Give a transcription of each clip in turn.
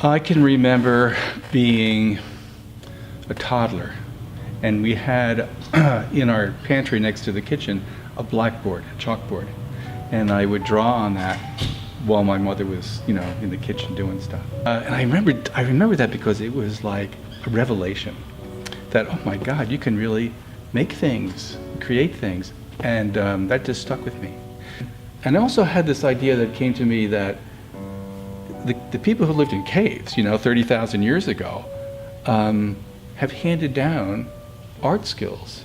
I can remember being a toddler, and we had in our pantry next to the kitchen a blackboard, a chalkboard, and I would draw on that while my mother was, in the kitchen doing stuff. And I remember that because it was like a revelation that, oh my God, you can really make things, create things, and that just stuck with me. And I also had this idea that came to me that the people who lived in caves, 30,000 years ago, have handed down art skills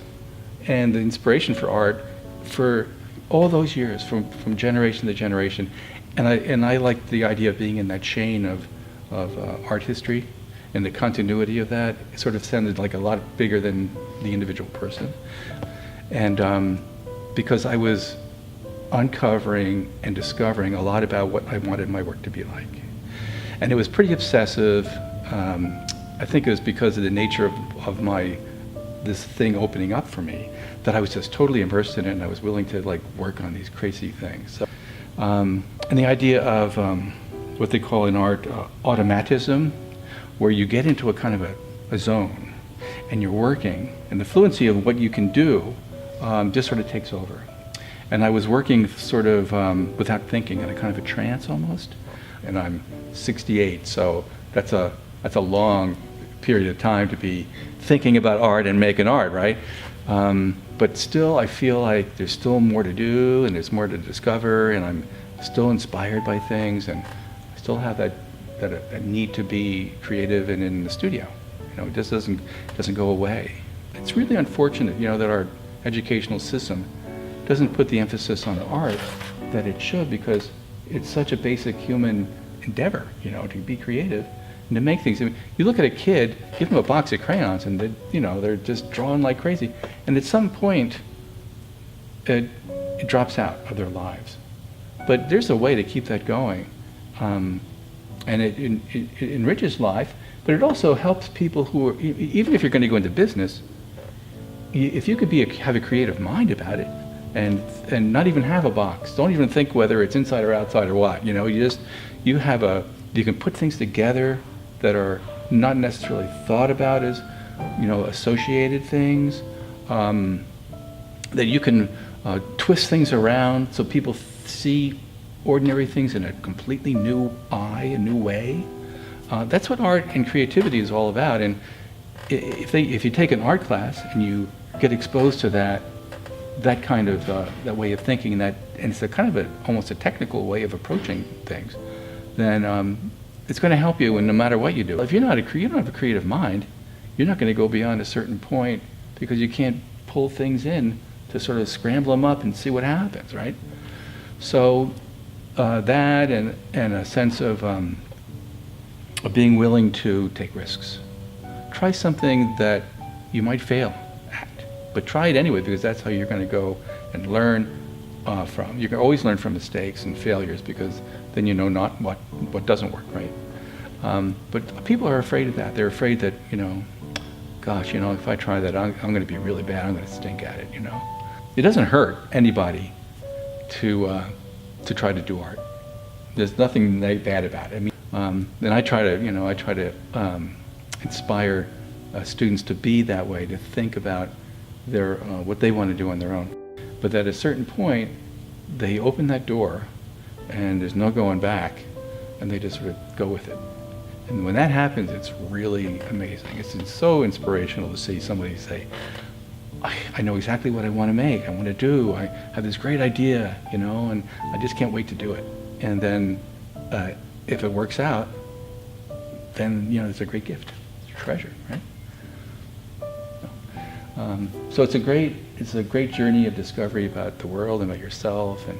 and the inspiration for art for all those years, from generation to generation. And I liked the idea of being in that chain of art history, and the continuity of that. It sort of sounded like a lot bigger than the individual person. And because I was uncovering and discovering a lot about what I wanted my work to be like. And it was pretty obsessive. I think it was because of the nature of this thing opening up for me, that I was just totally immersed in it, and I was willing to work on these crazy things. So, and the idea of what they call in art automatism, where you get into a kind of a zone, and you're working, and the fluency of what you can do just sort of takes over. And I was working sort of without thinking, in a kind of a trance almost. And I'm 68, so that's a long period of time to be thinking about art and making art, right? But still, I feel like there's still more to do, and there's more to discover, and I'm still inspired by things, and I still have that need to be creative and in the studio. It just doesn't go away. It's really unfortunate, that our educational system doesn't put the emphasis on art that it should, because it's such a basic human endeavor, to be creative and to make things. I mean, you look at a kid, give them a box of crayons, and they're just drawing like crazy. And at some point, it drops out of their lives. But there's a way to keep that going, and it enriches life. But it also helps people who are, even if you're going to go into business, if you could have a creative mind about it, and not even have a box. Don't even think whether it's inside or outside or what. You can put things together that are not necessarily thought about as, associated things. That you can twist things around so people see ordinary things in a completely new eye, a new way. That's what art and creativity is all about. And if you take an art class and you get exposed to that kind of that way of thinking, and it's a kind of almost a technical way of approaching things, then it's going to help you in no matter what you do. If you don't have a creative mind, you're not going to go beyond a certain point, because you can't pull things in to sort of scramble them up and see what happens, right? So that and a sense of being willing to take risks. Try something that you might fail at, but try it anyway, because that's how you're going to go and learn from. You can always learn from mistakes and failures, because then you know not what doesn't work, right? But people are afraid of that. They're afraid that, gosh, if I try that, I'm going to be really bad. I'm going to stink at it, It doesn't hurt anybody to try to do art. There's nothing bad about it. I mean, and I try to inspire students to be that way, to think about their what they want to do on their own. But at a certain point, they open that door, and there's no going back, and they just sort of go with it. And when that happens, it's really amazing. It's so inspirational to see somebody say, I know exactly what I want to make, I want to do, I have this great idea, and I just can't wait to do it. And then if it works out, then it's a great gift, it's a treasure, right? So it's a great journey of discovery about the world and about yourself, and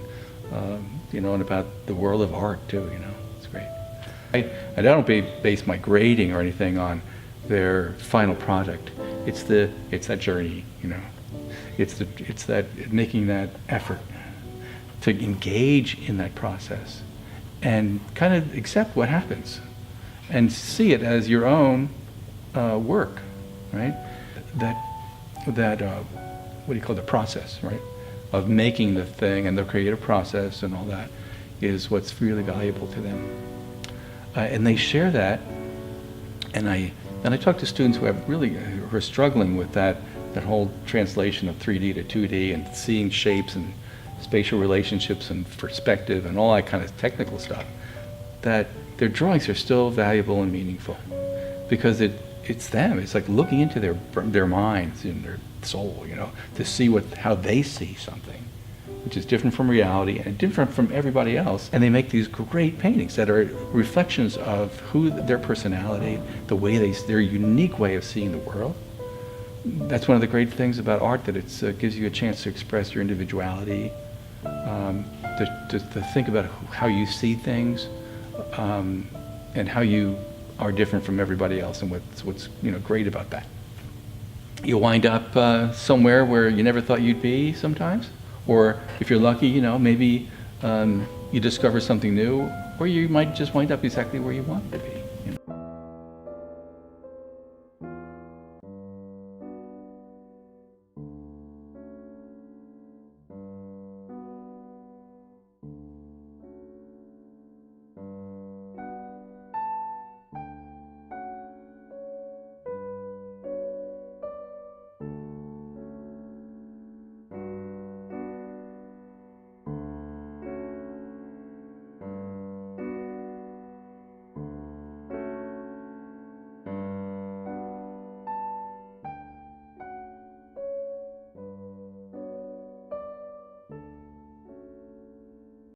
and about the world of art too. It's great. I don't base my grading or anything on their final product. It's that journey. It's that making that effort to engage in that process and kind of accept what happens and see it as your own work, right? That what do you call the process, right? Of making the thing, and the creative process and all that is what's really valuable to them. And they share that. And I talk to students who are struggling with that whole translation of 3D to 2D and seeing shapes and spatial relationships and perspective and all that kind of technical stuff, that their drawings are still valuable and meaningful because it's them. It's like looking into their minds and their soul, to see how they see something, which is different from reality and different from everybody else. And they make these great paintings that are reflections of their personality, their unique way of seeing the world. That's one of the great things about art, that it gives you a chance to express your individuality, to think about how you see things, and how you are different from everybody else, and what's great about that. You wind up somewhere where you never thought you'd be sometimes, or if you're lucky, maybe you discover something new, or you might just wind up exactly where you wanted to be.